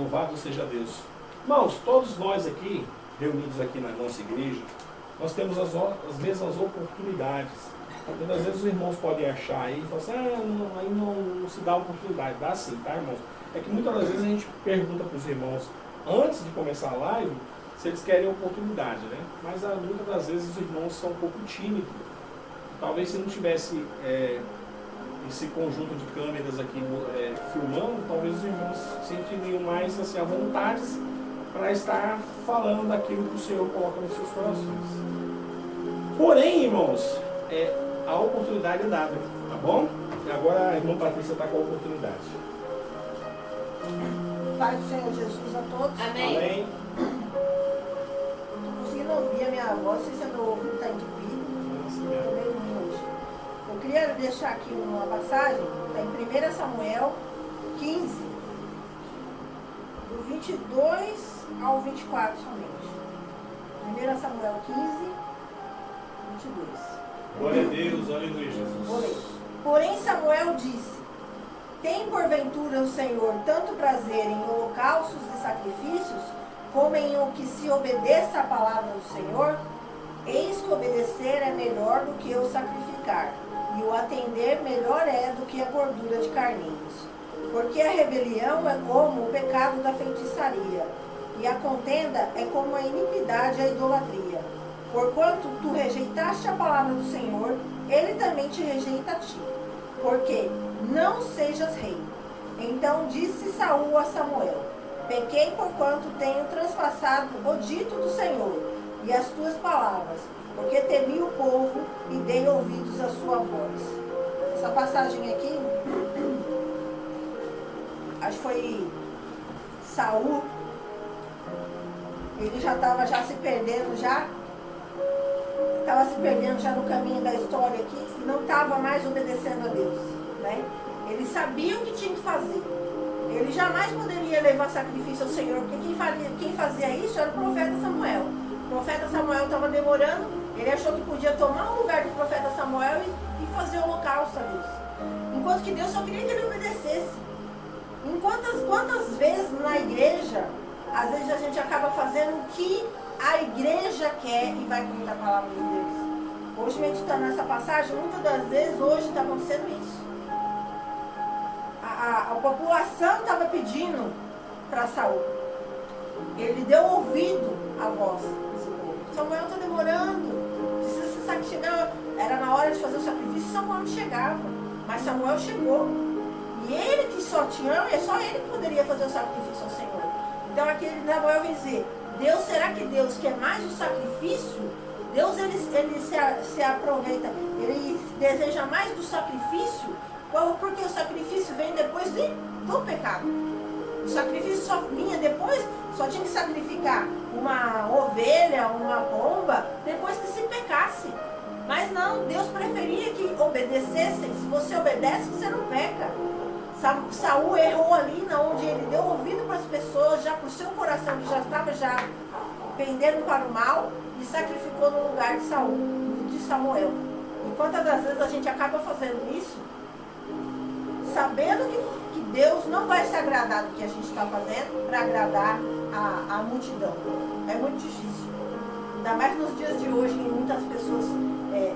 Louvado seja Deus. Irmãos, todos nós aqui, reunidos aqui na nossa igreja, nós temos as mesmas oportunidades. Muitas vezes os irmãos podem achar aí e falar assim, aí não se dá oportunidade. Dá sim, tá, irmãos? É que muitas das vezes a gente pergunta para os irmãos, antes de começar a live, se eles querem oportunidade, né? Mas muitas das vezes os irmãos são um pouco tímidos. Talvez se não tivesse esse conjunto de câmeras aqui filmando, talvez os irmãos sentiriam mais assim, à vontade para estar falando daquilo que o Senhor coloca nos seus corações. Porém, irmãos, a oportunidade é dada, tá bom? E agora a irmã Patrícia está com a oportunidade. Pai do Senhor Jesus a todos. Amém. Amém. Estou conseguindo ouvir a minha voz, não sei se é meu ouvido está entupido. Estou meio ruim hoje. Eu queria deixar aqui uma passagem, está em 1 Samuel 15, do 22 ao 24 somente. 1 Samuel 15, 22. Glória a Deus, aleluia, Jesus. Vou ler. Porém Samuel disse: tem porventura o Senhor tanto prazer em holocaustos e sacrifícios, como em o que se obedeça à palavra do Senhor? Eis que obedecer é melhor do que o sacrificar, e o atender melhor é do que a gordura de carneiros. Porque a rebelião é como o pecado da feitiçaria, e a contenda é como a iniquidade e a idolatria. Porquanto tu rejeitaste a palavra do Senhor, ele também te rejeita a ti. Porque não sejas rei. Então disse Saul a Samuel: pequei porquanto tenho transpassado o dito do Senhor e as tuas palavras, porque temi o povo e dei ouvidos à sua voz. Essa passagem aqui, acho que foi Saul, ele já estava se perdendo já no caminho da história aqui, e não estava mais obedecendo a Deus, né? Ele sabia o que tinha que fazer. Ele jamais poderia levar sacrifício ao Senhor, porque quem fazia isso era o profeta Samuel. O profeta Samuel estava demorando, ele achou que podia tomar o lugar do profeta Samuel e fazer o holocausto a Deus. Enquanto que Deus só queria que ele obedecesse. Quantas vezes na igreja, às vezes a gente acaba fazendo o que a igreja quer e vai contra a palavra de Deus. Hoje, meditando nessa passagem, muitas das vezes hoje está acontecendo isso. A população estava pedindo para Saul. Ele deu ouvido à voz desse povo. Samuel está demorando. Precisa chegar. Era na hora de fazer o sacrifício, Samuel não chegava. Mas Samuel chegou. E ele que só ele que poderia fazer o sacrifício ao Senhor. Então aqui Samuel vem dizer: Deus, será que Deus quer mais o sacrifício? Deus ele se aproveita, ele deseja mais do sacrifício, porque o sacrifício vem depois do pecado. O sacrifício só vinha depois, só tinha que sacrificar uma ovelha, uma pomba, depois que se pecasse. Mas não, Deus preferia que obedecessem. Se você obedece, você não peca. Saul errou ali, onde ele deu ouvido para as pessoas, já para o seu coração, que já estava pendendo para o mal, e sacrificou no lugar de Samuel. E quantas das vezes a gente acaba fazendo isso, sabendo que Deus não vai se agradar do que a gente está fazendo para agradar a multidão. É muito difícil. Ainda mais nos dias de hoje, em muitas pessoas.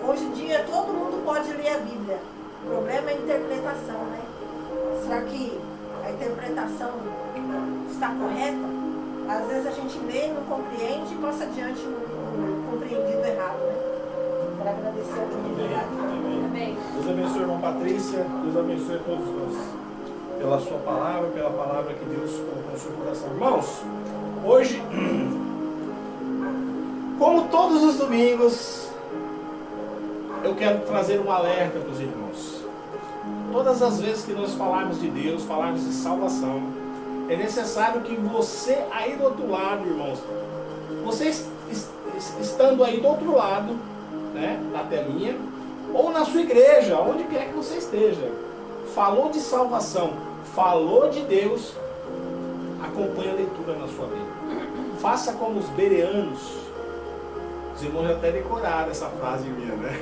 Hoje em dia todo mundo pode ler a Bíblia. O problema é a interpretação, né? Será que a interpretação está correta? Às vezes a gente lê, não compreende e passa adiante no compreendido errado, né? Para agradecer a oportunidade. Amém. Deus abençoe a irmã Patrícia, Deus abençoe a todos nós. Pela sua palavra, pela palavra que Deus colocou no seu coração. Irmãos, hoje, como todos os domingos, eu quero trazer um alerta para os irmãos. Todas as vezes que nós falarmos de Deus, falarmos de salvação, é necessário que você aí do outro lado, irmãos, você estando aí do outro lado, né, da telinha, ou na sua igreja, onde quer que você esteja, falou de salvação, falou de Deus, acompanhe a leitura na sua Bíblia. Faça como os bereanos. Os irmãos já até decoraram essa frase minha, né?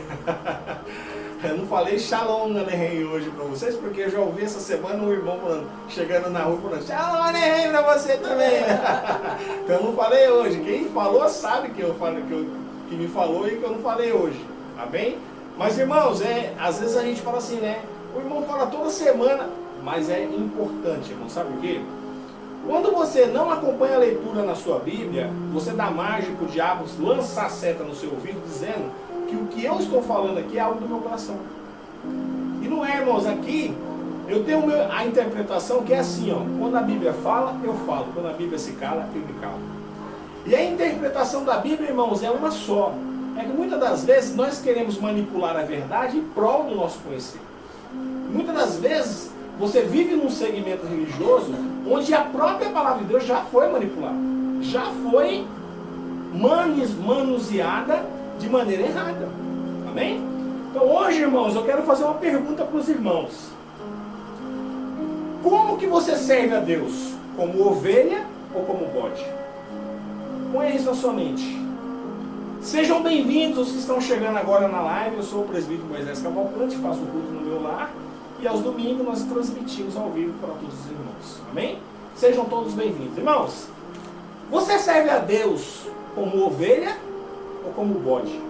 Eu não falei Shalom Aleichem hoje para vocês, porque eu já ouvi essa semana um irmão falando, chegando na rua falando Shalom Aleichem para você também. Então eu não falei hoje. Quem falou sabe que eu falei, que me falou e que eu não falei hoje. Amém? Mas irmãos, às vezes a gente fala assim, né? O irmão fala toda semana, mas é importante, irmão. Sabe por quê? Quando você não acompanha a leitura na sua Bíblia, você dá margem para o diabo lançar a seta no seu ouvido, dizendo que o que eu estou falando aqui é algo do meu coração. E não é, irmãos, aqui eu tenho a interpretação que é assim, ó, quando a Bíblia fala, eu falo, quando a Bíblia se cala, eu me calo. E a interpretação da Bíblia, irmãos, é uma só. É que muitas das vezes nós queremos manipular a verdade em prol do nosso conhecer. Muitas das vezes você vive num segmento religioso onde a própria palavra de Deus já foi manipulada, já foi manuseada de maneira errada. Amém? Então hoje, irmãos, eu quero fazer uma pergunta para os irmãos. Como que você serve a Deus? Como ovelha ou como bode? Põe isso na sua mente. Sejam bem-vindos os que estão chegando agora na live. Eu sou o presbítero Moisés Cavalcante, faço o culto no meu lar. E aos domingos nós transmitimos ao vivo para todos os irmãos. Amém? Sejam todos bem-vindos. Irmãos, você serve a Deus como ovelha ou como bode?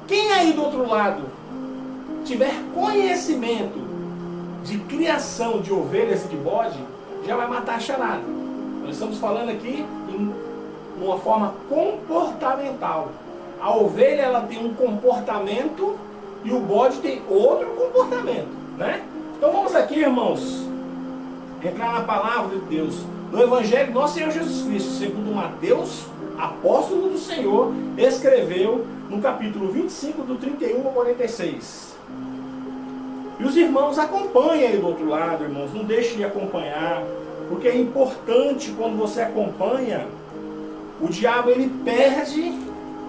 Quem aí do outro lado tiver conhecimento de criação de ovelhas e de bode, já vai matar a charada. Nós estamos falando aqui em uma forma comportamental. A ovelha ela tem um comportamento e o bode tem outro comportamento, né? Então vamos aqui, irmãos, entrar na palavra de Deus, no Evangelho do nosso Senhor Jesus Cristo, segundo Mateus, apóstolo do Senhor, escreveu no capítulo 25, do 31 ao 46. E os irmãos acompanhem aí do outro lado, irmãos, não deixem de acompanhar, porque é importante quando você acompanha. O diabo ele perde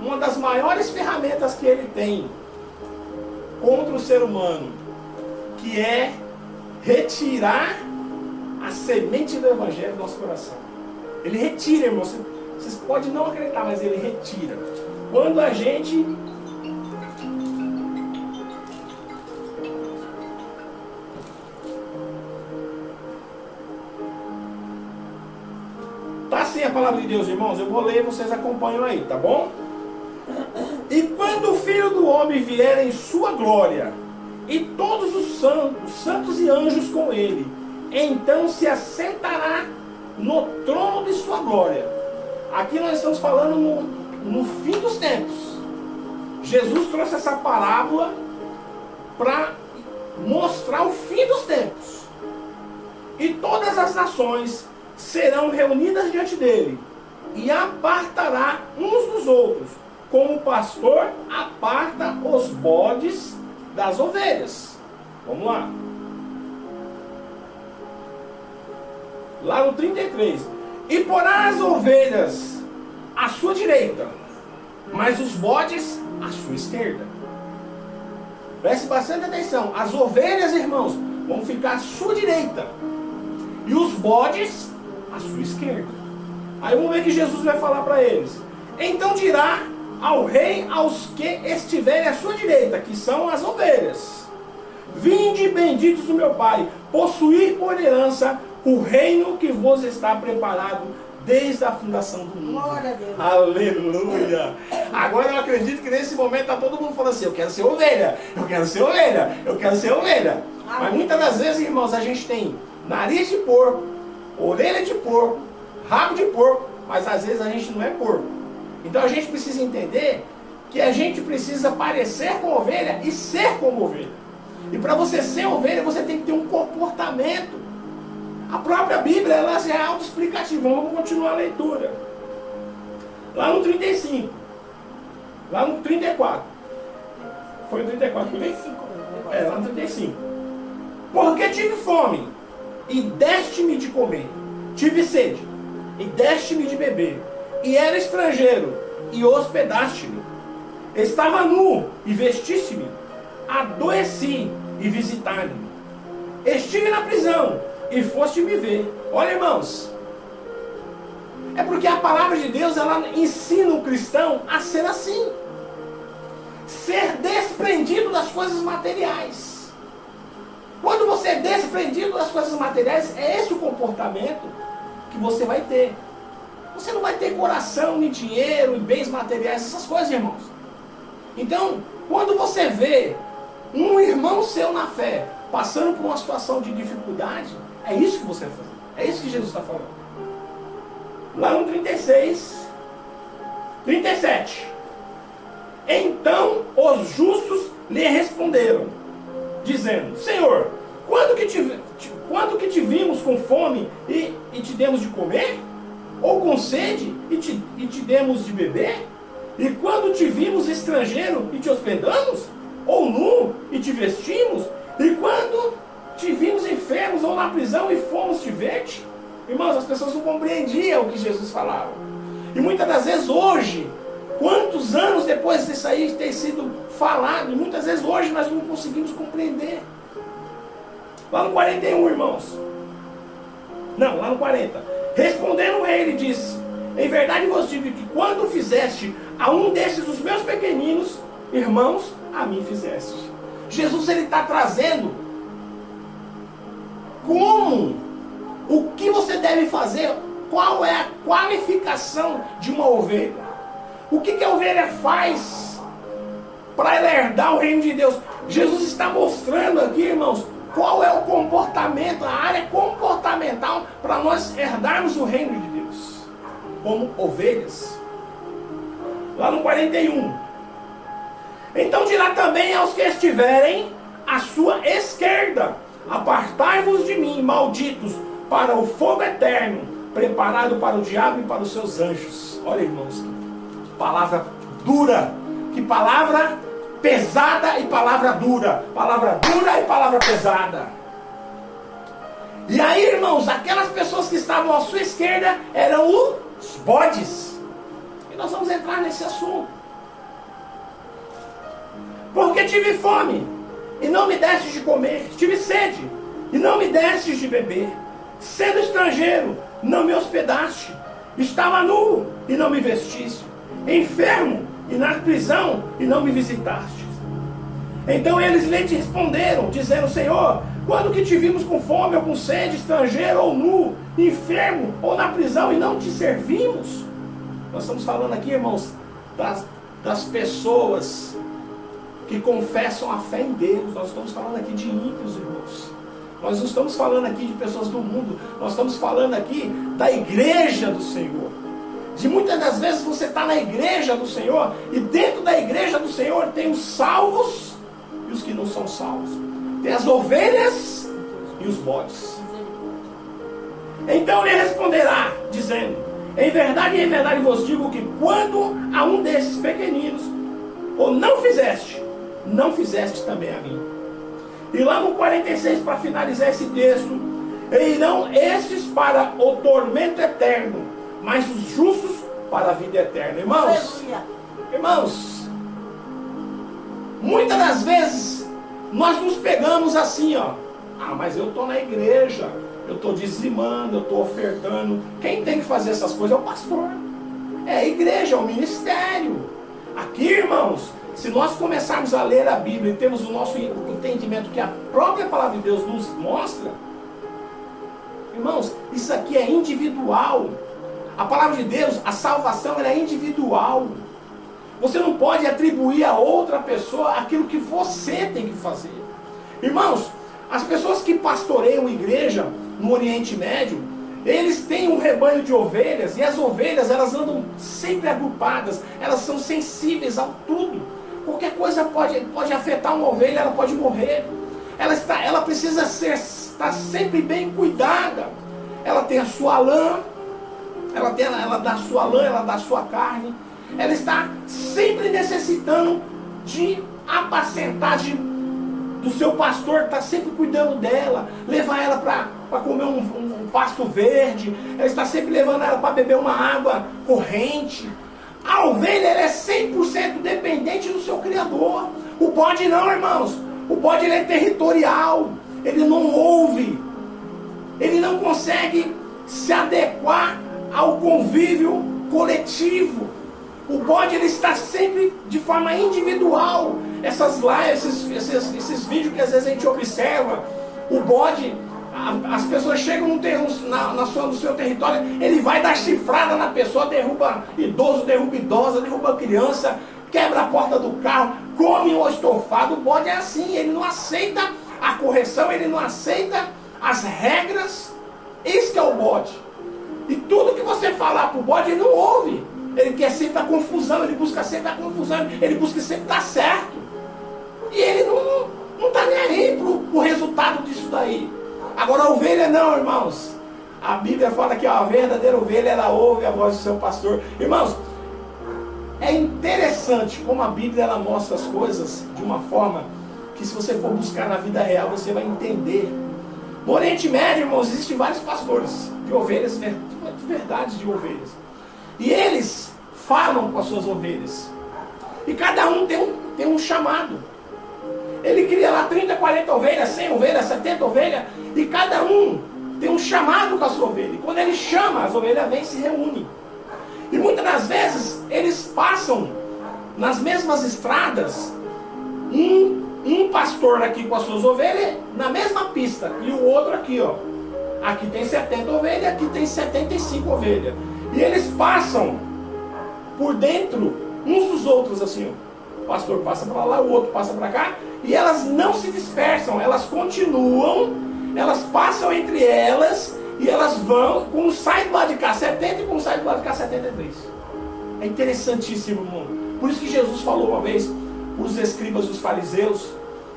uma das maiores ferramentas que ele tem contra o ser humano, que é retirar a semente do Evangelho do nosso coração. Ele retira, irmão. Vocês podem não acreditar, mas ele retira. Quando a gente tá assim a palavra de Deus, irmãos. Eu vou ler e vocês acompanham aí, tá bom? E quando o Filho do Homem vier em sua glória, e todos os santos e anjos com ele, então se assentará no trono de sua glória. Aqui nós estamos falando no fim dos tempos. Jesus trouxe essa parábola para mostrar o fim dos tempos. E todas as nações serão reunidas diante dele, e apartará uns dos outros, como o pastor aparta os bodes das ovelhas. Vamos lá. Lá no 33. E porá as ovelhas à sua direita, mas os bodes à sua esquerda. Preste bastante atenção. As ovelhas, irmãos, vão ficar à sua direita, e os bodes à sua esquerda. Aí vamos ver o que Jesus vai falar para eles. Então dirá ao rei aos que estiverem à sua direita, que são as ovelhas: vinde, benditos do meu Pai, possuir por herança o reino que vos está preparado desde a fundação do mundo. Glória a Deus. Aleluia! Agora eu acredito que nesse momento está todo mundo falando assim: eu quero ser ovelha, eu quero ser ovelha, eu quero ser ovelha. Mas muitas das vezes, irmãos, a gente tem nariz de porco, orelha de porco, rabo de porco, mas às vezes a gente não é porco. Então a gente precisa entender que a gente precisa parecer com ovelha e ser como ovelha. E para você ser ovelha, você tem que ter um comportamento. A própria Bíblia, ela já é autoexplicativa. Vamos continuar a leitura. Lá no 35. Lá no 34. Foi o 34 que eu li? 35. Lá no 35. Porque tive fome, e deste-me de comer. Tive sede, e deste-me de beber. E era estrangeiro, e hospedaste-me. Estava nu, e vestiste-me. Adoeci, e visitaste-me. Estive na prisão, e foste me ver. Olha, irmãos, é porque a palavra de Deus, ela ensina o cristão a ser assim. ser desprendido das coisas materiais. Quando você é desprendido das coisas materiais, é esse o comportamento que você vai ter. Você não vai ter coração, nem dinheiro, nem bens materiais, essas coisas, irmãos. Então, quando você vê um irmão seu na fé passando por uma situação de dificuldade, é isso que você vai fazer. É isso que Jesus está falando. Lá no 36, 37. Então os justos lhe responderam, dizendo: Senhor, quando que te vimos com fome e te demos de comer? Ou com sede e te demos de beber? E quando te vimos estrangeiro e te hospedamos? Ou nu e te vestimos? E quando te vimos enfermos ou na prisão e fomos te ver-te? Irmãos, as pessoas não compreendiam o que Jesus falava. E muitas das vezes hoje, quantos anos depois disso aí ter sido falado, e muitas vezes hoje nós não conseguimos compreender. Lá no 41, irmãos. Não, lá no 40. Respondendo ele, disse: em verdade vos digo que quando fizeste a um desses os meus pequeninos irmãos, a mim fizeste. Jesus, ele está trazendo como, o que você deve fazer, qual é a qualificação de uma ovelha. O que a ovelha faz para ela herdar o reino de Deus? Jesus está mostrando aqui, irmãos, qual é o comportamento, a área comportamental para nós herdarmos o reino de Deus como ovelhas. Lá no 41. Então dirá também aos que estiverem à sua esquerda: apartai-vos de mim, malditos, para o fogo eterno, preparado para o diabo e para os seus anjos. Olha, irmãos, que palavra dura, que palavra pesada e palavra dura e palavra pesada. E aí, irmãos, aquelas pessoas que estavam à sua esquerda eram os bodes. E nós vamos entrar nesse assunto. Porque tive fome e não me destes de comer, tive sede e não me destes de beber, sendo estrangeiro, não me hospedaste, estava nu e não me vestiste, enfermo e na prisão e não me visitaste. Então eles lhe responderam, dizendo: Senhor, quando que te vimos com fome ou com sede, estrangeiro ou nu, enfermo ou na prisão e não te servimos? Nós estamos falando aqui, irmãos, das pessoas que confessam a fé em Deus. Nós estamos falando aqui de ímpios, irmãos. Nós não estamos falando aqui de pessoas do mundo. Nós estamos falando aqui da igreja do Senhor. De muitas das vezes você está na igreja do Senhor, e dentro da igreja do Senhor tem os salvos e os que não são salvos. Tem as ovelhas e os bodes. Então ele responderá, dizendo: em verdade vos digo que quando a um desses pequeninos ou não fizeste também a mim. E lá no 46, para finalizar esse texto: e irão estes para o tormento eterno, mas os justos para a vida eterna. Irmãos, muitas das vezes nós nos pegamos assim, ó: ah, mas eu estou na igreja, eu estou dizimando, eu estou ofertando. Quem tem que fazer essas coisas é o pastor, é a igreja, é o ministério. Aqui, irmãos, se nós começarmos a ler a Bíblia e temos o nosso entendimento que a própria palavra de Deus nos mostra, irmãos, isso aqui é individual. A palavra de Deus, a salvação, ela é individual. Você não pode atribuir a outra pessoa aquilo que você tem que fazer. Irmãos, as pessoas que pastoreiam igreja no Oriente Médio, eles têm um rebanho de ovelhas, e as ovelhas, elas andam sempre agrupadas, elas são sensíveis a tudo. Qualquer coisa pode afetar uma ovelha, ela pode morrer. Ela precisa estar sempre bem cuidada. Ela tem a sua lã, ela dá a sua lã, ela dá a sua carne. Ela está sempre necessitando de apacentar, do seu pastor, está sempre cuidando dela, levar ela para comer um pasto verde. Ela está sempre levando ela para beber uma água corrente. A ovelha, ela é 100% dependente do seu Criador. O bode não, irmãos. O bode, ele é territorial. Ele não ouve. Ele não consegue se adequar ao convívio coletivo. O bode, ele está sempre de forma individual. Essas lives, esses vídeos que às vezes a gente observa, o bode, as pessoas chegam no seu território, ele vai dar chifrada na pessoa, derruba idoso, derruba idosa, derruba criança, quebra a porta do carro, come o estofado. O bode é assim, ele não aceita a correção, ele não aceita as regras. Esse que é o bode. E tudo que você falar pro bode, ele não ouve. Ele quer sempre a confusão, ele busca sempre a confusão, ele busca sempre estar certo. E ele não está nem aí pro resultado disso daí. Agora a ovelha não, irmãos. A Bíblia fala que a verdadeira ovelha, ela ouve a voz do seu pastor. Irmãos, é interessante como a Bíblia ela mostra as coisas de uma forma que, se você for buscar na vida real, você vai entender. No Oriente Médio, irmãos, existem vários pastores de ovelhas, de verdade de ovelhas. E eles falam com as suas ovelhas. E cada um tem um chamado. Ele cria lá 30, 40 ovelhas, 100 ovelhas, 70 ovelhas. E cada um tem um chamado com a sua ovelha. E quando ele chama, as ovelhas vêm e se reúnem. E muitas das vezes eles passam nas mesmas estradas. Um pastor aqui com as suas ovelhas na mesma pista. E o outro aqui, ó. Aqui tem 70 ovelhas, aqui tem 75 ovelhas. E eles passam por dentro uns dos outros assim, ó. O pastor passa para lá, o outro passa para cá. E elas não se dispersam, elas continuam, elas passam entre elas. E elas vão, como sai do lado de cá 70 e como sai do lado de cá 73. É interessantíssimo, irmão. Por isso que Jesus falou uma vez para os escribas e os fariseus,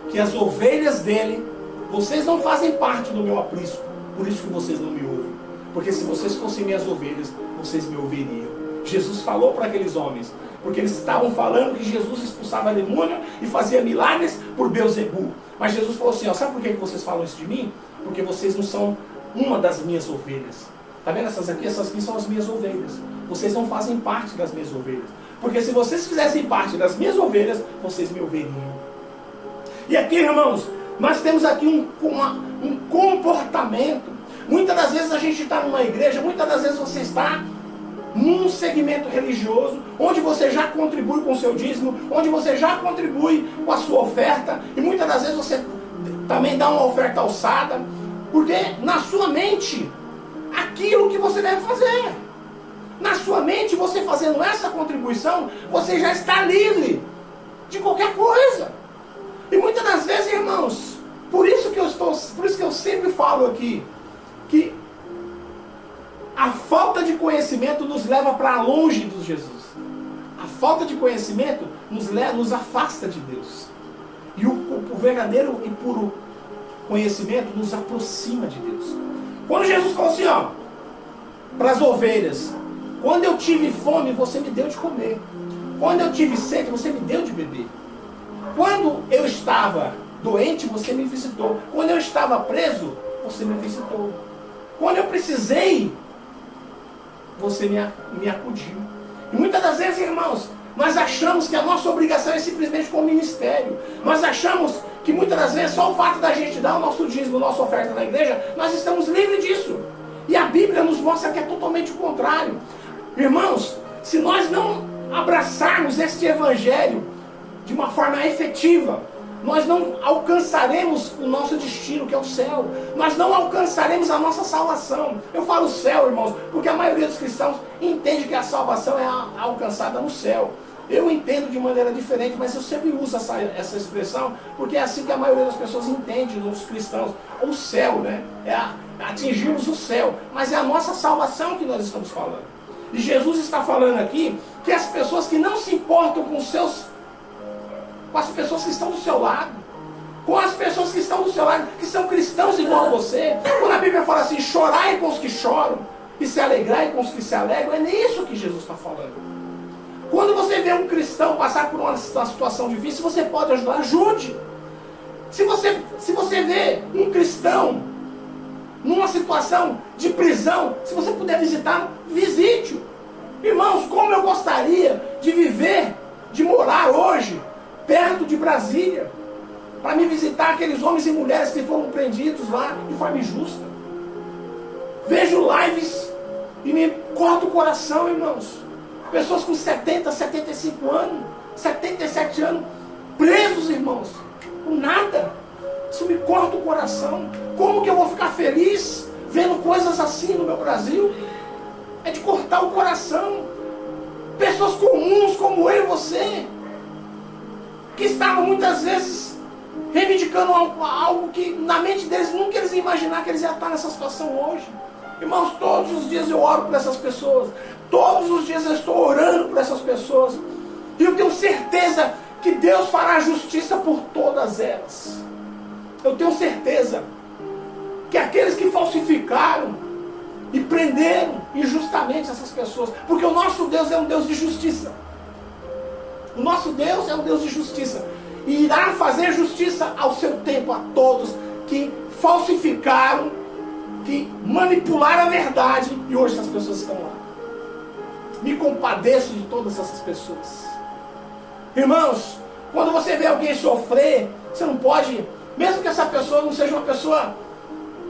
que as ovelhas dele, vocês não fazem parte do meu aprisco, por isso que vocês não me ouvem. Porque se vocês fossem minhas ovelhas, vocês me ouviriam. Jesus falou para aqueles homens, porque eles estavam falando que Jesus expulsava demônio e fazia milagres por Beelzebul. Mas Jesus falou assim, ó, sabe por que vocês falam isso de mim? Porque vocês não são uma das minhas ovelhas. Está vendo essas aqui? Essas aqui são as minhas ovelhas. Vocês não fazem parte das minhas ovelhas. Porque se vocês fizessem parte das minhas ovelhas, vocês me ouviriam. E aqui, irmãos, nós temos aqui um comportamento. Muitas das vezes a gente está numa igreja, muitas das vezes você está num segmento religioso, onde você já contribui com o seu dízimo, onde você já contribui com a sua oferta, e muitas das vezes você também dá uma oferta alçada, porque na sua mente, aquilo que você deve fazer. Na sua mente, você fazendo essa contribuição, você já está livre de qualquer coisa. E muitas das vezes, irmãos, por isso que eu sempre falo aqui, que a falta de conhecimento nos leva para longe de Jesus. A falta de conhecimento nos afasta de Deus. E o verdadeiro e puro conhecimento nos aproxima de Deus. Quando Jesus falou assim, ó, para as ovelhas, quando eu tive fome, você me deu de comer. Quando eu tive sede, você me deu de beber. Quando eu estava doente, você me visitou. Quando eu estava preso, você me visitou. Quando eu precisei, você me acudiu. E muitas das vezes, irmãos, nós achamos que a nossa obrigação é simplesmente com o ministério. Nós achamos que muitas das vezes só o fato da gente dar o nosso dízimo, a nossa oferta na igreja, nós estamos livres disso. E a Bíblia nos mostra que é totalmente o contrário. Irmãos, se nós não abraçarmos este evangelho de uma forma efetiva, nós não alcançaremos o nosso destino, que é o céu. Nós não alcançaremos a nossa salvação. Eu falo céu, irmãos, porque a maioria dos cristãos entende que a salvação é alcançada no céu. Eu entendo de maneira diferente, mas eu sempre uso essa expressão, porque é assim que a maioria das pessoas entende, os cristãos. O céu, né? Atingirmos o céu. Mas é a nossa salvação que nós estamos falando. E Jesus está falando aqui que as pessoas que não se importam com as pessoas que estão do seu lado, com as pessoas que estão do seu lado, que são cristãos igual a você. Quando a Bíblia fala assim, chorai com os que choram e se alegrai com os que se alegram, é nisso que Jesus está falando. Quando você vê um cristão passar por uma situação difícil, você pode ajudar, ajude. Se você vê um cristão numa situação de prisão, se você puder visitá-lo, visite-o. Irmãos, como eu gostaria de viver, de morar hoje perto de Brasília, para me visitar aqueles homens e mulheres que foram prendidos lá de forma injusta. Vejo lives e me corta o coração, irmãos. Pessoas com 70, 75 anos, 77 anos, presos, irmãos, com nada. Isso me corta o coração. Como que eu vou ficar feliz vendo coisas assim no meu Brasil? É de cortar o coração. Pessoas comuns como eu e você, que estavam muitas vezes reivindicando algo que na mente deles nunca eles iam imaginar que eles iam estar nessa situação hoje. Irmãos, todos os dias eu oro por essas pessoas. Todos os dias eu estou orando por essas pessoas. E eu tenho certeza que Deus fará justiça por todas elas. Eu tenho certeza que aqueles que falsificaram e prenderam injustamente essas pessoas, porque o nosso Deus é um Deus de justiça. O nosso Deus é um Deus de justiça. E irá fazer justiça ao seu tempo a todos que falsificaram, que manipularam a verdade, e hoje essas pessoas estão lá. Me compadeço de todas essas pessoas. Irmãos, quando você vê alguém sofrer, você não pode, mesmo que essa pessoa não seja uma pessoa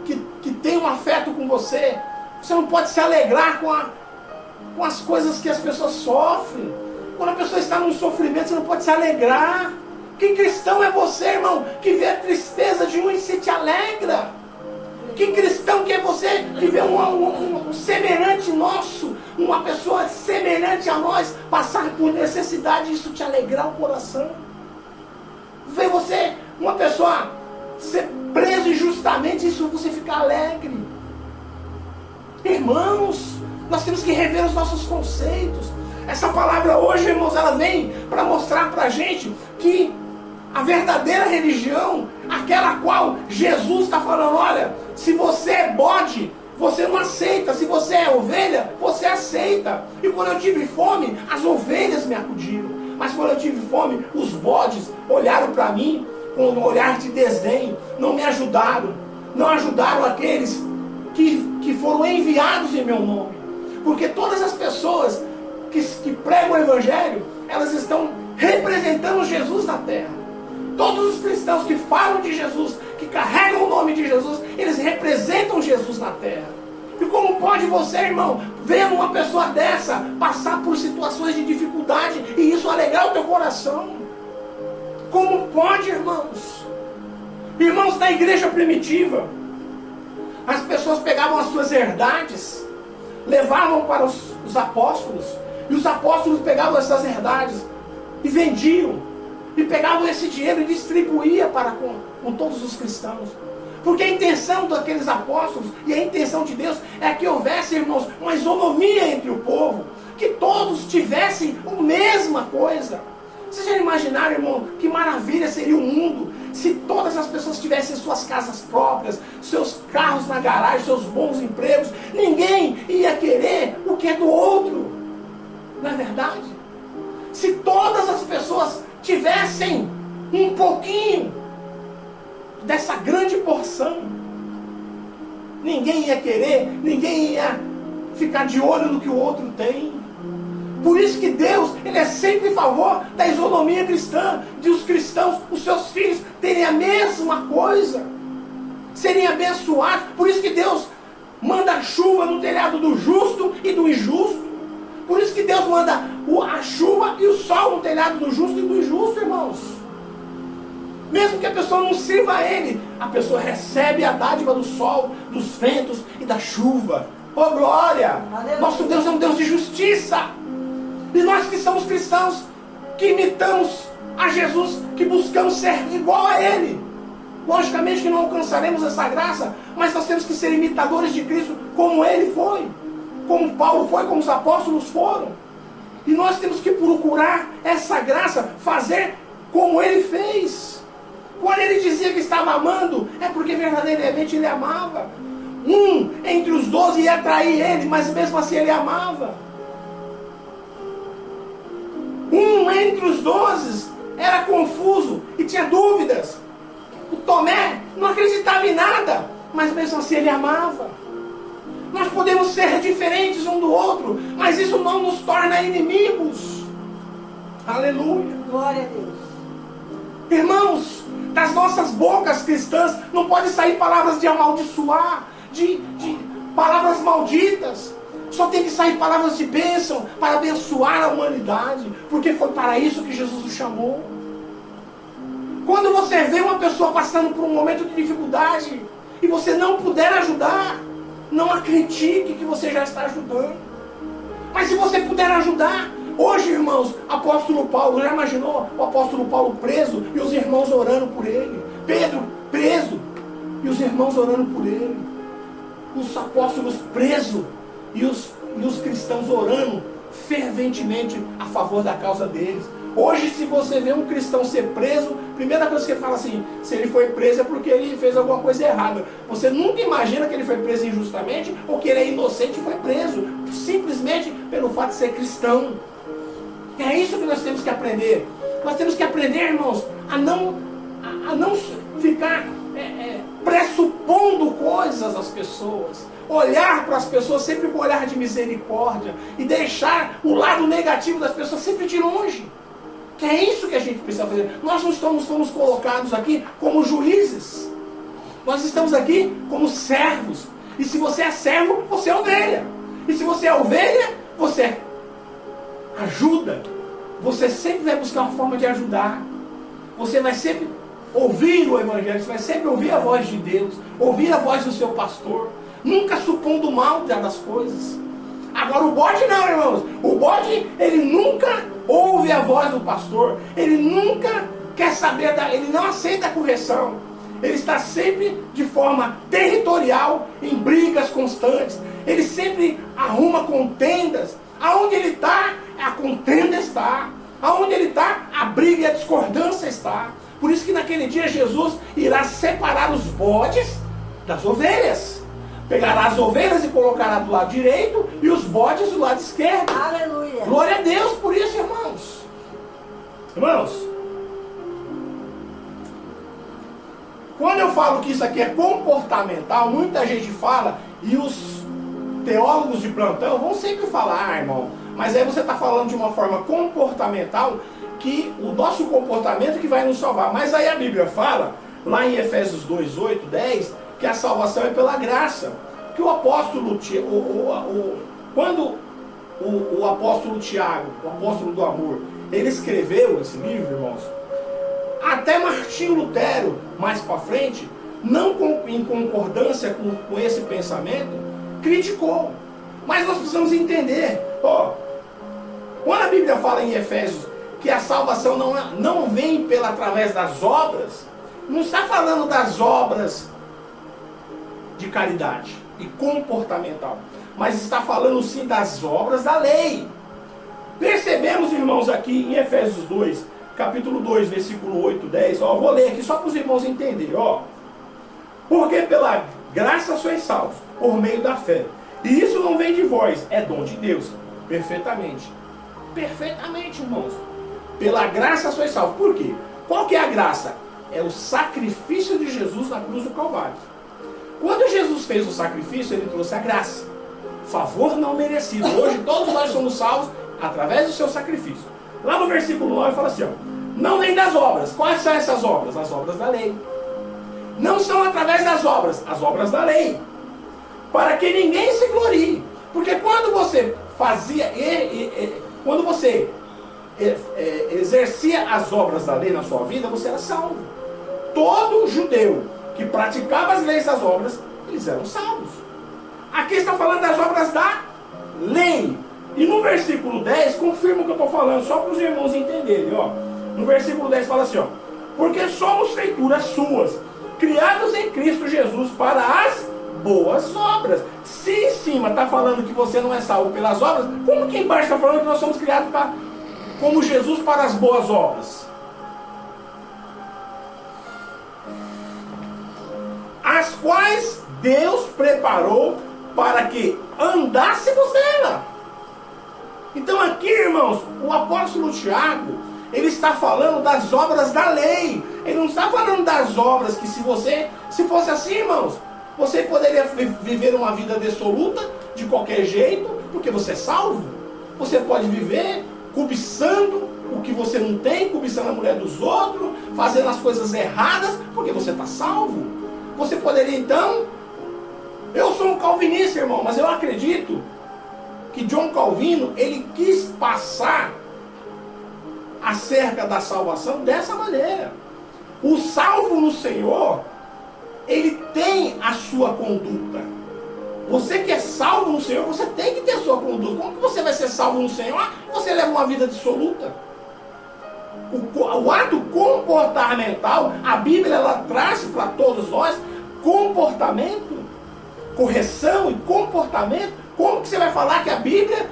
que tem um afeto com você, você não pode se alegrar com as coisas que as pessoas sofrem. Quando a pessoa está num sofrimento, você não pode se alegrar. Que cristão é você, irmão, que vê a tristeza de um e se te alegra? Que cristão que é você que vê um semelhante nosso, uma pessoa semelhante a nós, passar por necessidade e isso te alegrar o coração? Vê você, uma pessoa, ser preso injustamente, isso você ficar alegre. Irmãos, nós temos que rever os nossos conceitos. Essa palavra hoje, irmãos, ela vem para mostrar para a gente que a verdadeira religião, aquela qual Jesus está falando, olha, se você é bode, você não aceita. Se você é ovelha, você aceita. E quando eu tive fome, as ovelhas me acudiram. Mas quando eu tive fome, os bodes olharam para mim com um olhar de desdém. Não me ajudaram. Não ajudaram aqueles que foram enviados em meu nome. Porque todas as pessoas que pregam o Evangelho, elas estão representando Jesus na terra. Todos os cristãos que falam de Jesus, que carregam o nome de Jesus, eles representam Jesus na terra. E como pode você, irmão, vendo uma pessoa dessa passar por situações de dificuldade e isso alegrar o teu coração? Como pode, irmãos? Irmãos, na igreja primitiva, as pessoas pegavam as suas herdades, levavam para os apóstolos, e os apóstolos pegavam essas herdades e vendiam. E pegavam esse dinheiro e distribuía para com todos os cristãos. Porque a intenção daqueles apóstolos e a intenção de Deus é que houvesse, irmãos, uma isonomia entre o povo. Que todos tivessem a mesma coisa. Vocês já imaginaram, irmão, que maravilha seria o mundo se todas as pessoas tivessem suas casas próprias, seus carros na garagem, seus bons empregos. Ninguém ia querer o que é do outro. Não é verdade? Se todas as pessoas tivessem um pouquinho dessa grande porção, ninguém ia querer, ninguém ia ficar de olho no que o outro tem. Por isso que Deus, Ele é sempre em favor da isonomia cristã, de os cristãos, os seus filhos, terem a mesma coisa, serem abençoados. Por isso que Deus manda chuva no telhado do justo e do injusto. Por isso que Deus manda a chuva e o sol no telhado do justo e do injusto, irmãos. Mesmo que a pessoa não sirva a Ele, a pessoa recebe a dádiva do sol, dos ventos e da chuva. Oh glória! Aleluia. Nosso Deus é um Deus de justiça. E nós que somos cristãos, que imitamos a Jesus, que buscamos ser igual a Ele. Logicamente que não alcançaremos essa graça, mas nós temos que ser imitadores de Cristo como Ele foi. Como Paulo foi, como os apóstolos foram. E nós temos que procurar essa graça, fazer como Ele fez. Quando Ele dizia que estava amando, é porque verdadeiramente Ele amava. Um entre os 12 ia trair Ele, mas mesmo assim Ele amava. Um entre os 12 era confuso e tinha dúvidas. O Tomé não acreditava em nada, mas mesmo assim ele amava. Nós podemos ser diferentes um do outro, mas isso não nos torna inimigos. Aleluia. Glória a Deus. Irmãos, das nossas bocas cristãs não pode sair palavras de amaldiçoar, de palavras malditas, Só tem que sair palavras de bênção para abençoar a humanidade, porque foi para isso que Jesus o chamou. Quando você vê uma pessoa passando por um momento de dificuldade e você não puder ajudar, não acredite que você já está ajudando. Mas se você puder ajudar, hoje, irmãos, apóstolo Paulo, já imaginou o apóstolo Paulo preso e os irmãos orando por ele? Pedro preso e os irmãos orando por ele. Os apóstolos presos e os cristãos orando ferventemente a favor da causa deles. Hoje, se você vê um cristão ser preso, a primeira coisa que ele fala assim, se ele foi preso é porque ele fez alguma coisa errada. Você nunca imagina que ele foi preso injustamente ou que ele é inocente e foi preso, simplesmente pelo fato de ser cristão. É isso que nós temos que aprender. Nós temos que aprender, irmãos, a não ficar pressupondo coisas às pessoas. Olhar para as pessoas sempre com um olhar de misericórdia e deixar o lado negativo das pessoas sempre de longe. Que é isso que a gente precisa fazer. Nós não fomos colocados aqui como juízes. Nós estamos aqui como servos. E se você é servo, você é ovelha. E se você é ovelha, você ajuda. Você sempre vai buscar uma forma de ajudar. Você vai sempre ouvir o Evangelho. Você vai sempre ouvir a voz de Deus. Ouvir a voz do seu pastor. Nunca supondo mal das coisas. Agora o bode não, irmãos. O bode, ele nunca ouve a voz do pastor. Ele nunca quer saber, ele não aceita a correção. Ele está sempre de forma territorial, em brigas constantes. Ele sempre arruma contendas. Aonde ele está, a contenda está. Aonde ele está, a briga e a discordância está. Por isso que naquele dia Jesus irá separar os bodes das ovelhas. Pegará as ovelhas e colocará do lado direito e os bodes do lado esquerdo. Aleluia. Glória a Deus por isso, irmãos. Irmãos, quando eu falo que isso aqui é comportamental, muita gente fala, e os teólogos de plantão vão sempre falar, irmão, mas aí você está falando de uma forma comportamental, que o nosso comportamento que vai nos salvar. Mas aí a Bíblia fala, lá em Efésios 2, 8, 10, que a salvação é pela graça. Que o apóstolo quando o apóstolo Tiago, o apóstolo do amor, ele escreveu esse livro, irmãos, até Martinho Lutero, mais para frente, não em concordância com esse pensamento, criticou. Mas nós precisamos entender, quando a Bíblia fala em Efésios que a salvação não vem através das obras, não está falando das obras de caridade e comportamental, mas está falando sim das obras da lei. Percebemos, irmãos, aqui em Efésios 2, capítulo 2, versículo 8, 10, vou ler aqui só para os irmãos entenderem, porque pela graça sois salvos, por meio da fé, e isso não vem de vós, é dom de Deus, perfeitamente, irmãos, pela graça sois salvos. Por quê? Qual que é a graça? É o sacrifício de Jesus na cruz do Calvário. Quando Jesus fez o sacrifício, ele trouxe a graça. Favor não merecido. Hoje todos nós somos salvos através do seu sacrifício. Lá no versículo 9 fala assim, não vem das obras. Quais são essas obras? As obras da lei. Não são através das obras, as obras da lei. Para que ninguém se glorie. Porque quando você exercia as obras da lei na sua vida, você era salvo. Todo judeu que praticava as leis das obras, eles eram salvos. Aqui está falando das obras da lei. E no versículo 10, confirma o que eu estou falando, só para os irmãos entenderem. No versículo 10 fala assim, porque somos feituras suas, criados em Cristo Jesus para as boas obras. Se em cima está falando que você não é salvo pelas obras, como que embaixo está falando que nós somos criados como Jesus para as boas obras? As quais Deus preparou para que andássemos nela. Então aqui, irmãos, o apóstolo Tiago, ele está falando das obras da lei. Ele não está falando das obras que se fosse assim, irmãos, você poderia viver uma vida dissoluta, de qualquer jeito, porque você é salvo. Você pode viver cobiçando o que você não tem, cobiçando a mulher dos outros, fazendo as coisas erradas, porque você está salvo. Você poderia então... Eu sou um calvinista, irmão, mas eu acredito que John Calvino, ele quis passar acerca da salvação dessa maneira. O salvo no Senhor, ele tem a sua conduta. Você que é salvo no Senhor, você tem que ter a sua conduta. Como que você vai ser salvo no Senhor? Você leva uma vida dissoluta. O ato comportamental, a Bíblia ela traz para todos nós comportamento, correção e comportamento. Como que você vai falar que a Bíblia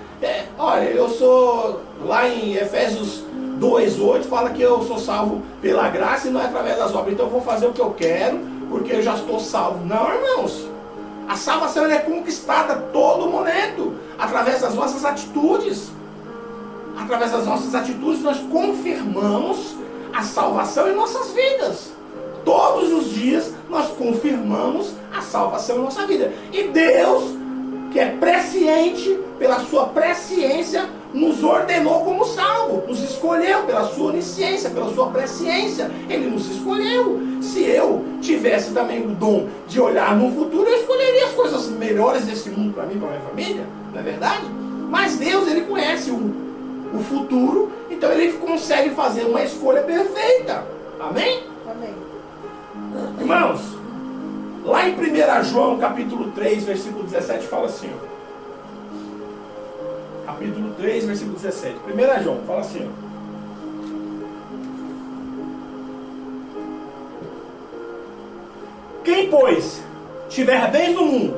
olha, eu sou, lá em Efésios 2:8 fala que eu sou salvo pela graça e não é através das obras, então eu vou fazer o que eu quero porque eu já estou salvo. Não, irmãos, a salvação é conquistada a todo momento através das nossas atitudes. Através das nossas atitudes nós confirmamos a salvação em nossas vidas. Todos os dias nós confirmamos a salvação em nossa vida. E Deus, que é presciente, pela sua presciência, nos ordenou como salvo, nos escolheu pela sua onisciência, pela sua presciência. Ele nos escolheu. Se eu tivesse também o dom de olhar no futuro, eu escolheria as coisas melhores desse mundo para mim e para minha família, não é verdade? Mas Deus, ele conhece o futuro, então ele consegue fazer uma escolha perfeita. Amém? Amém. Irmãos, lá em 1 João, capítulo 3, versículo 17, fala assim, ó. Capítulo 3, versículo 17. 1 João, fala assim, ó. Quem, pois, tiver bens no mundo,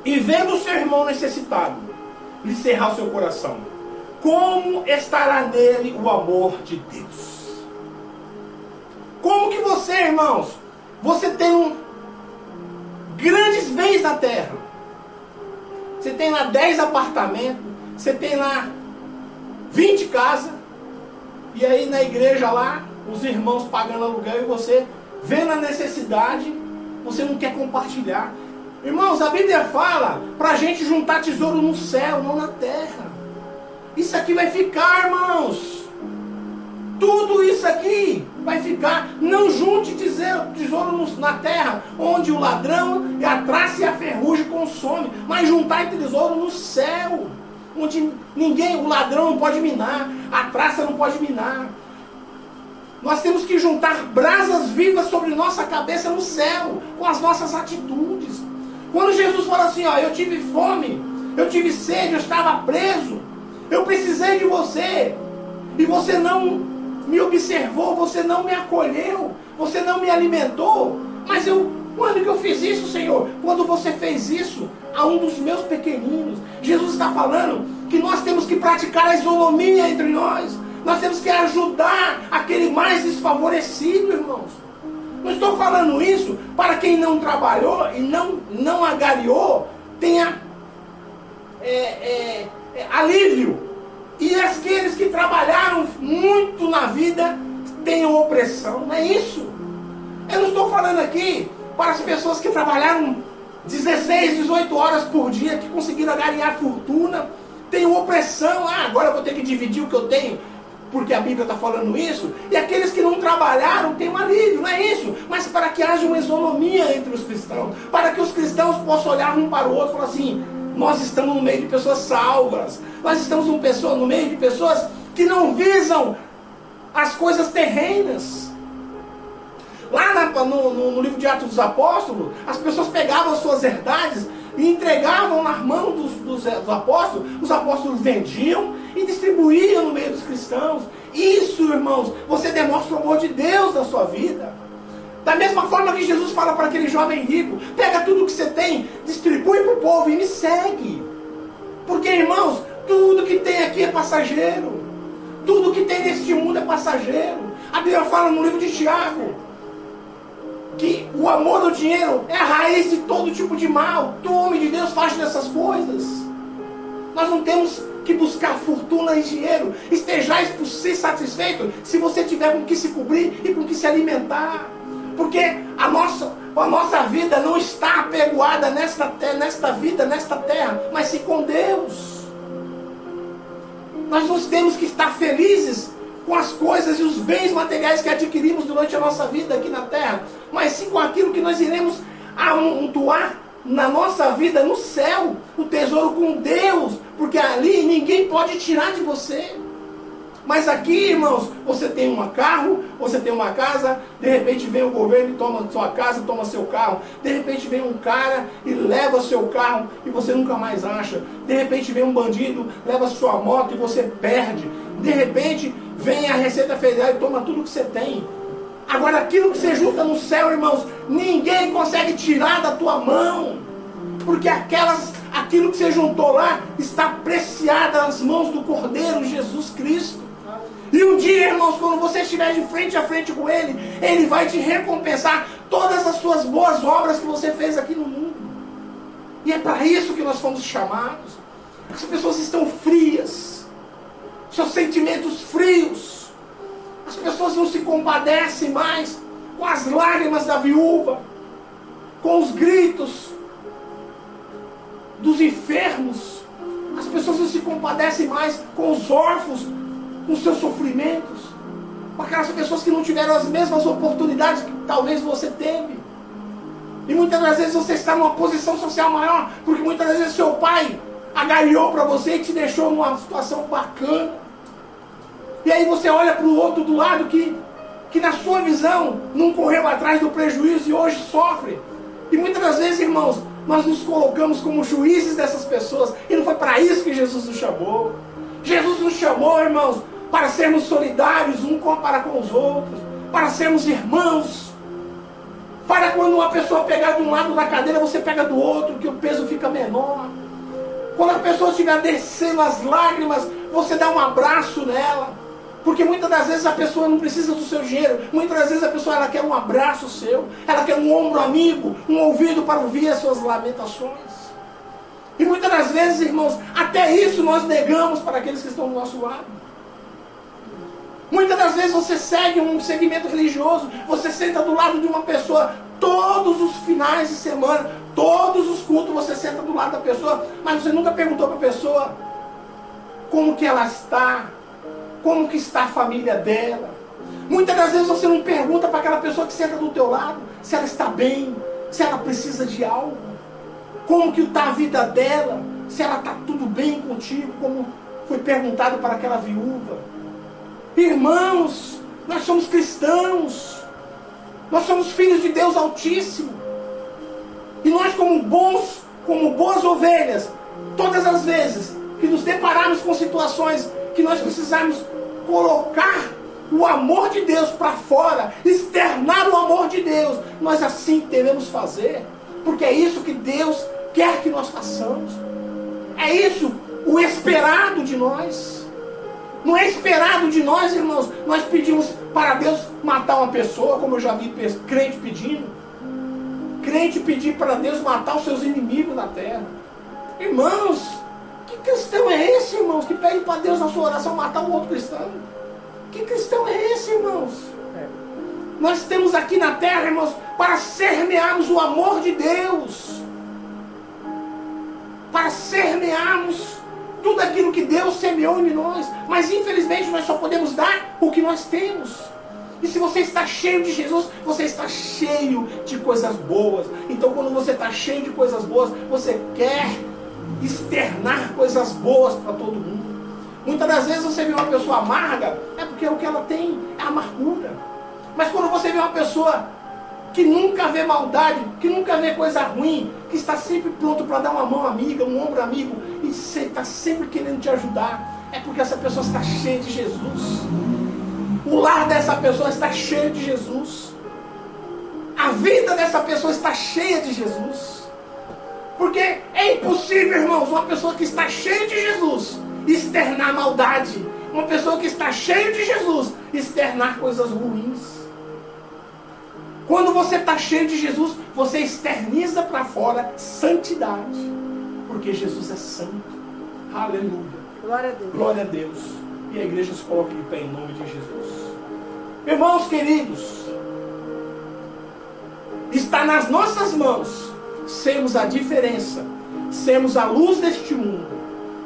e vendo o seu irmão necessitado, lhe cerrar o seu coração, como estará nele o amor de Deus? Como que você, irmãos, você tem grandes bens na terra, você tem lá 10 apartamentos, você tem lá 20 casas, e aí na igreja lá, os irmãos pagando aluguel e você vendo a necessidade, você não quer compartilhar. Irmãos, a Bíblia fala para a gente juntar tesouro no céu, não na terra. Isso aqui vai ficar, irmãos. Tudo isso aqui vai ficar. Não junte tesouro na terra, onde o ladrão e a traça e a ferrugem consomem, mas juntar tesouro no céu, onde o ladrão não pode minar, a traça não pode minar. Nós temos que juntar brasas vivas sobre nossa cabeça no céu, com as nossas atitudes. Quando Jesus fala assim, ó, eu tive fome, eu tive sede, eu estava preso, eu precisei de você, e você não me observou, você não me acolheu, você não me alimentou, mas quando que eu fiz isso, Senhor? Quando você fez isso a um dos meus pequeninos. Jesus está falando que nós temos que praticar a isonomia entre nós, nós temos que ajudar aquele mais desfavorecido, irmãos. Não estou falando isso para quem não trabalhou e não agariou, tenha alívio. E aqueles que trabalharam muito na vida tenham opressão. Não é isso. Eu não estou falando aqui para as pessoas que trabalharam 16, 18 horas por dia, que conseguiram agariar fortuna, tenham opressão. Agora eu vou ter que dividir o que eu tenho, porque a Bíblia está falando isso. E aqueles que não trabalharam têm um alívio, não é isso? Mas para que haja uma isonomia entre os cristãos, para que os cristãos possam olhar um para o outro e falar assim, nós estamos no meio de pessoas salvas, nós estamos no meio de pessoas que não visam as coisas terrenas. Lá no livro de Atos dos Apóstolos, as pessoas pegavam as suas herdades e entregavam na mão dos apóstolos. Os apóstolos vendiam e distribuíam no meio dos cristãos. Isso, irmãos, você demonstra o amor de Deus na sua vida. Da mesma forma que Jesus fala para aquele jovem rico, pega tudo que você tem, distribui para o povo e me segue. Porque, irmãos, tudo que tem aqui é passageiro. Tudo que tem neste mundo é passageiro. A Bíblia fala no livro de Tiago que o amor do dinheiro é a raiz de todo tipo de mal. Tu, homem de Deus, faz dessas coisas. Nós não temos que buscar fortuna e dinheiro. Estejais por si satisfeito se você tiver com que se cobrir e com que se alimentar. Porque a nossa vida não está apegoada nesta vida, nesta terra, mas sim com Deus. Nós não temos que estar felizes com as coisas e os bens materiais que adquirimos durante a nossa vida aqui na terra, mas sim com aquilo que nós iremos amontoar na nossa vida, no céu, o tesouro com Deus, porque ali ninguém pode tirar de você. Mas aqui, irmãos, você tem um carro, você tem uma casa, de repente vem o governo e toma sua casa, toma seu carro. De repente vem um cara e leva seu carro e você nunca mais acha. De repente vem um bandido, leva sua moto e você perde. De repente vem a Receita Federal e toma tudo que você tem. Agora aquilo que você junta no céu, irmãos, ninguém consegue tirar da tua mão. Porque aquilo que você juntou lá está apreciado nas mãos do Cordeiro Jesus Cristo. E um dia, irmãos, quando você estiver de frente a frente com Ele, Ele vai te recompensar todas as suas boas obras que você fez aqui no mundo. E é para isso que nós fomos chamados. As pessoas estão frias, seus sentimentos frios. As pessoas não se compadecem mais com as lágrimas da viúva, com os gritos dos enfermos. As pessoas não se compadecem mais com os órfãos, com seus sofrimentos, com aquelas pessoas que não tiveram as mesmas oportunidades que talvez você teve. E muitas das vezes você está numa posição social maior, porque muitas das vezes seu pai agarrou para você e te deixou numa situação bacana. E aí você olha para o outro do lado que na sua visão não correu atrás do prejuízo e hoje sofre. E muitas das vezes, irmãos, nós nos colocamos como juízes dessas pessoas, e não foi para isso que Jesus nos chamou. Jesus nos chamou, irmãos, para sermos solidários um para com os outros, para sermos irmãos, para quando uma pessoa pegar de um lado da cadeira, você pega do outro, que o peso fica menor. Quando a pessoa estiver descendo as lágrimas, você dá um abraço nela, porque muitas das vezes a pessoa não precisa do seu dinheiro, muitas das vezes a pessoa ela quer um abraço seu, ela quer um ombro amigo, um ouvido para ouvir as suas lamentações. E muitas das vezes, irmãos, até isso nós negamos para aqueles que estão do nosso lado. Muitas das vezes você segue um segmento religioso, você senta do lado de uma pessoa, todos os finais de semana, todos os cultos você senta do lado da pessoa, mas você nunca perguntou para a pessoa como que ela está, como que está a família dela. Muitas das vezes você não pergunta para aquela pessoa que senta do teu lado se ela está bem, se ela precisa de algo, como que está a vida dela, se ela está tudo bem contigo, como foi perguntado para aquela viúva. Irmãos, nós somos cristãos, nós somos filhos de Deus Altíssimo, e nós como boas ovelhas, todas as vezes que nos depararmos com situações que nós precisarmos colocar o amor de Deus para fora, externar o amor de Deus, nós assim devemos fazer, porque é isso que Deus quer que nós façamos. É isso o esperado de nós. Não é esperado de nós, irmãos, nós pedimos para Deus matar uma pessoa, como eu já vi crente pedindo. Crente pedir para Deus matar os seus inimigos na terra. Irmãos, que cristão é esse, irmãos, que pede para Deus na sua oração matar um outro cristão? Que cristão é esse, irmãos? Nós temos aqui na terra, irmãos, para semearmos o amor de Deus, para semearmos tudo aquilo que Deus semeou em nós. Mas infelizmente nós só podemos dar o que nós temos. E se você está cheio de Jesus, você está cheio de coisas boas. Então quando você está cheio de coisas boas, você quer externar coisas boas para todo mundo. Muitas das vezes você vê uma pessoa amarga, é porque o que ela tem é amargura. Mas quando você vê uma pessoa que nunca vê maldade, que nunca vê coisa ruim, que está sempre pronto para dar uma mão amiga, um ombro amigo, e está sempre querendo te ajudar, é porque essa pessoa está cheia de Jesus. O lar dessa pessoa está cheio de Jesus. A vida dessa pessoa está cheia de Jesus. Porque é impossível, irmãos, uma pessoa que está cheia de Jesus externar maldade. Uma pessoa que está cheia de Jesus externar coisas ruins. Quando você está cheio de Jesus, você externiza para fora santidade. Porque Jesus é santo. Aleluia. Glória a Deus. Glória a Deus. E a igreja se coloca de pé em nome de Jesus. Irmãos queridos, está nas nossas mãos sermos a diferença, sermos a luz deste mundo.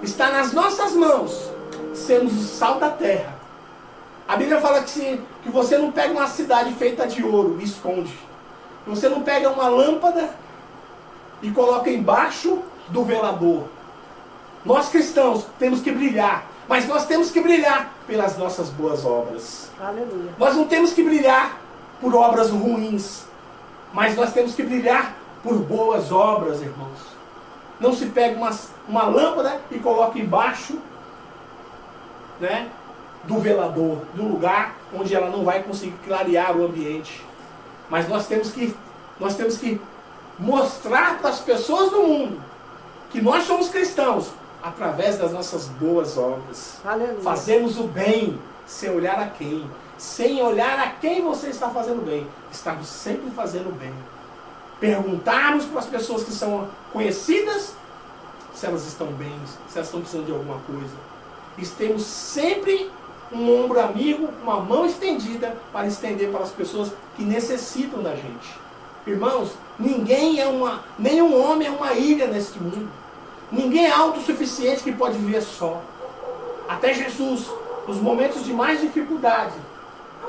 Está nas nossas mãos sermos o sal da terra. A Bíblia fala que você não pega uma cidade feita de ouro e esconde. Você não pega uma lâmpada e coloca embaixo do velador. Nós cristãos temos que brilhar, mas nós temos que brilhar pelas nossas boas obras. Aleluia. Nós não temos que brilhar por obras ruins, mas nós temos que brilhar por boas obras, irmãos. Não se pega uma lâmpada e coloca embaixo, né, do velador, do lugar onde ela não vai conseguir clarear o ambiente. Mas nós temos que mostrar para as pessoas do mundo que nós somos cristãos através das nossas boas obras. Aleluia. Fazemos o bem sem olhar a quem. Sem olhar a quem você está fazendo bem. Estamos sempre fazendo bem. Perguntarmos para as pessoas que são conhecidas se elas estão bem, se elas estão precisando de alguma coisa. E temos sempre um ombro amigo, uma mão estendida para estender para as pessoas que necessitam da gente. Irmãos, nenhum homem é uma ilha neste mundo. Ninguém é autossuficiente que pode viver só. Até Jesus, nos momentos de mais dificuldade,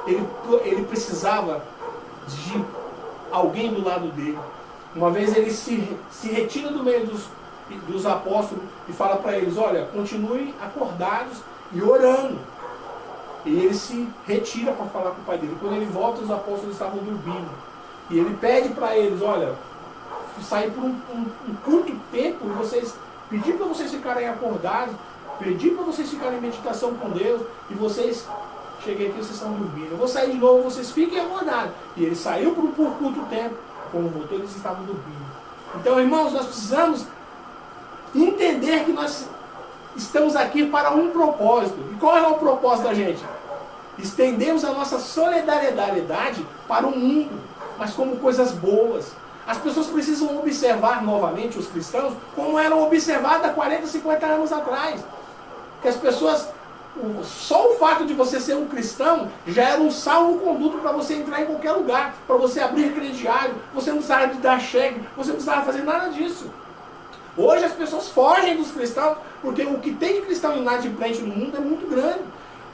ele precisava de alguém do lado dele. Uma vez ele se retira do meio dos apóstolos e fala para eles: olha, continuem acordados e orando. E ele se retira para falar com o pai dele. Quando ele volta, os apóstolos estavam dormindo. E ele pede para eles: olha, sair por um curto tempo e vocês pedir para vocês ficarem acordados, pedir para vocês ficarem em meditação com Deus, e vocês, cheguei aqui, vocês estão dormindo. Eu vou sair de novo, vocês fiquem acordados. E ele saiu por curto tempo. Quando voltou, eles estavam dormindo. Então, irmãos, nós precisamos entender que nós estamos aqui para um propósito. E qual é o propósito da gente? Estendemos a nossa solidariedade para o mundo, mas como coisas boas. As pessoas precisam observar novamente os cristãos como eram observados há 40, 50 anos atrás. Que as pessoas, só o fato de você ser um cristão já era um salvo-conduto para você entrar em qualquer lugar, para você abrir crediário, você não precisava de dar cheque, você não precisava fazer nada disso. Hoje as pessoas fogem dos cristãos, porque o que tem de cristão inadimplente no mundo é muito grande.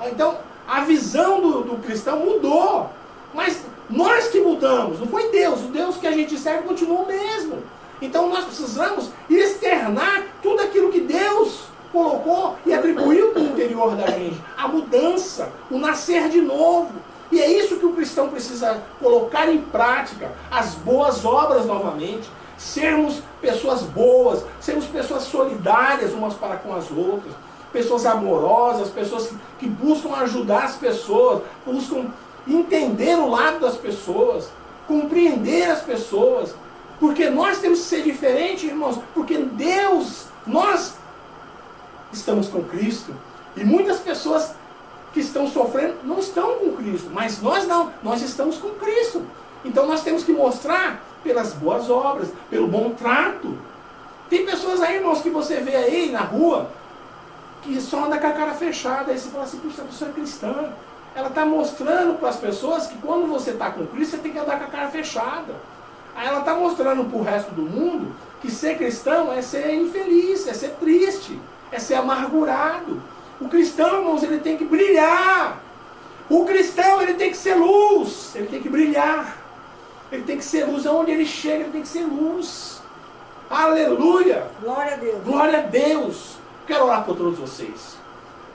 Então, a visão do cristão mudou. Mas nós que mudamos, não foi Deus. O Deus que a gente serve continua o mesmo. Então nós precisamos externar tudo aquilo que Deus colocou e atribuiu no interior da gente. A mudança, o nascer de novo. E é isso que o cristão precisa colocar em prática. As boas obras novamente. Sermos pessoas boas, sermos pessoas solidárias umas para com as outras. Pessoas amorosas, pessoas que buscam ajudar as pessoas, buscam entender o lado das pessoas, compreender as pessoas, porque nós temos que ser diferentes, irmãos, porque nós estamos com Cristo, e muitas pessoas que estão sofrendo não estão com Cristo, mas nós não, nós estamos com Cristo. Então nós temos que mostrar pelas boas obras, pelo bom trato. Tem pessoas aí, irmãos, que você vê aí na rua, que só anda com a cara fechada, aí você fala assim: puxa, a pessoa é cristã. Ela está mostrando para as pessoas que quando você está com Cristo, você tem que andar com a cara fechada. Aí ela está mostrando para o resto do mundo que ser cristão é ser infeliz, é ser triste, é ser amargurado. O cristão, irmãos, ele tem que brilhar. O cristão, ele tem que ser luz, ele tem que brilhar. Ele tem que ser luz, aonde ele chega, ele tem que ser luz. Aleluia! Glória a Deus. Glória a Deus! Quero orar por todos vocês,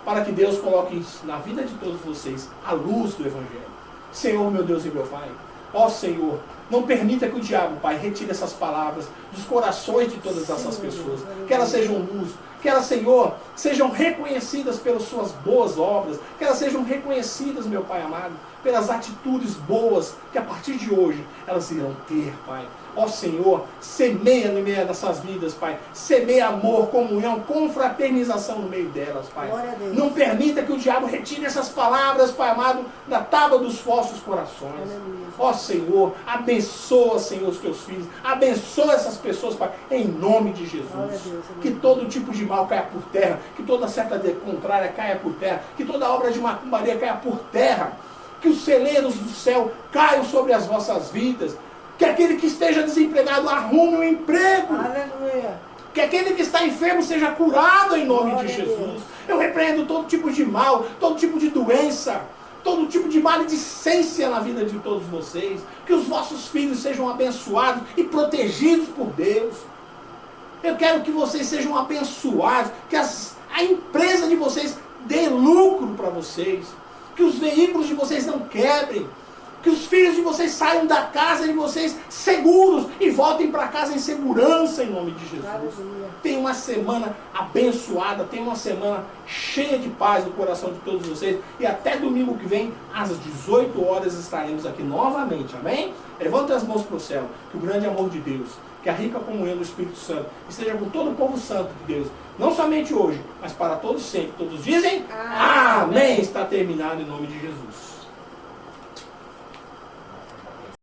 para que Deus coloque na vida de todos vocês a luz do Evangelho. Senhor, meu Deus e meu Pai, ó Senhor, não permita que o diabo, Pai, retire essas palavras dos corações de todas essas pessoas. Que elas sejam luz, que elas, Senhor, sejam reconhecidas pelas suas boas obras, que elas sejam reconhecidas, meu Pai amado, pelas atitudes boas que a partir de hoje elas irão ter, Pai. Ó Senhor, semeia no meio dessas vidas, Pai. Semeia amor, comunhão, confraternização no meio delas, Pai. Glória a Deus. Não permita que o diabo retire essas palavras, Pai amado, da tábua dos vossos corações. Aleluia. Ó Senhor, abençoa, Senhor, os teus filhos. Abençoa essas pessoas, Pai, em nome de Jesus. Glória a Deus, amém. Que todo tipo de mal caia por terra. Que toda seta contrária caia por terra. Que toda obra de macumbaria caia por terra. Que os celeiros do céu caiam sobre as vossas vidas. Que aquele que esteja desempregado arrume um emprego. Aleluia. Que aquele que está enfermo seja curado em nome Glória de a Jesus. Deus. Eu repreendo todo tipo de mal, todo tipo de doença. todo tipo de maledicência na vida de todos vocês. Que os vossos filhos sejam abençoados e protegidos por Deus. Eu quero que vocês sejam abençoados, que a empresa de vocês dê lucro para vocês, que os veículos de vocês não quebrem, que os filhos de vocês saiam da casa de vocês seguros e voltem para casa em segurança, em nome de Jesus. Aleluia. Tenha uma semana abençoada, tenha uma semana cheia de paz no coração de todos vocês. E até domingo que vem, às 18 horas, estaremos aqui novamente, amém? Levanta as mãos para o céu, que o grande amor de Deus, que a rica comunhão do Espírito Santo esteja com todo o povo santo de Deus, não somente hoje, mas para todos sempre. Todos dizem, amém. Está terminado em nome de Jesus.